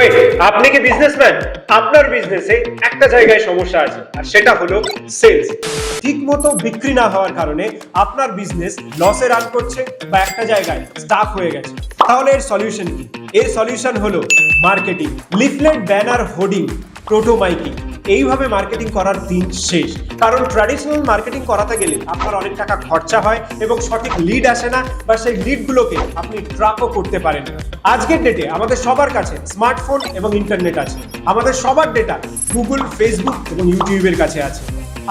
Wait, আপনি কি businessman? আপনার বিজনেসে একটা জায়গায় সমস্যা আছে, আর সেটা হলো সেলস। ঠিকমতো বিক্রি না হওয়ার কারণে আপনার বিজনেস লসে রান করছে বা একটা জায়গায় স্টাক হয়ে গেছে। তাহলে এর সলিউশন কি? এর সলিউশন হলো মার্কেটিং, লিফলেট, ব্যানার, হোর্ডিং, টোটো মাইকিং। এইভাবে মার্কেটিং করার দিন শেষ। কারণ ট্র্যাডিশনাল মার্কেটিং করাতে গেলে আপনার অনেক টাকা খরচা হয় এবং সঠিক লিড আসে না, বা সেই লিডগুলোকে আপনি ট্র্যাকও করতে পারেন না। আজকের ডেটে আমাদের সবার কাছে স্মার্টফোন এবং ইন্টারনেট আছে। আমাদের সবার ডেটা গুগল, ফেসবুক এবং ইউটিউবের কাছে আছে।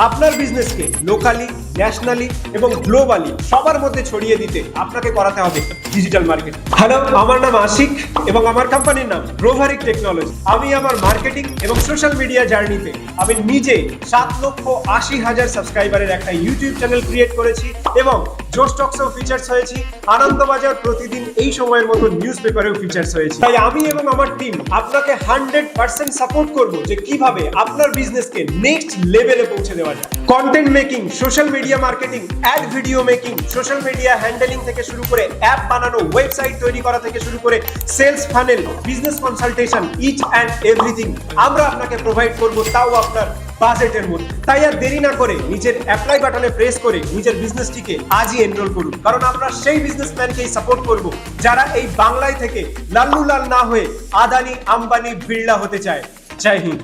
আপনার বিজনেসকে লোকালি, ন্যাশনালি এবং গ্লোবালি সবার মধ্যে ছড়িয়ে দিতে আপনাকে করাতে হবে ডিজিটাল মার্কেটিং। হ্যালো, আমার নাম আশিক এবং আমার কোম্পানির নাম গ্রোভারিক টেকনোলজি। আমি আমার মার্কেটিং এবং সোশ্যাল মিডিয়া জার্নিতে আমি নিজে 7,80,000 সাবস্ক্রাইবারের একটা ইউটিউব চ্যানেল ক্রিয়েট করেছি এবং জোশ টক্সেও ফিচার্স হয়েছি, আনন্দবাজার, প্রতিদিন এই সময়ের মতো নিউজ পেপারেও ফিচার্স হয়েছি। তাই আমি এবং আমার টিম আপনাকে 100% সাপোর্ট করব যে কিভাবে আপনার বিজনেসকে নেক্সট লেভেলে পৌঁছে দেওয়া যায়। Content making, social media marketing, ad video making, social media handling থেকে শুরু করে অ্যাপ বানানো, ওয়েবসাইট তৈরি করা থেকে শুরু করে sales funnel, business consultation, each and everything আমরা আপনাকে প্রোভাইড করব, তাও আপনার বাজেটের মধ্যে। তাই আর দেরি না করে নিজের অ্যাপ্লাই বাটনে প্রেস করে নিজের বিজনেসটিকে আজই এনরোল করুন। কারণ আমরা সেই বিজনেসম্যানকেই সাপোর্ট করব যারা এই বাংলায় থেকে লাল্লু লাল না হয়ে আদানি, আম্বানি, বিড়লা হতে চায়। জয় হিন্দ।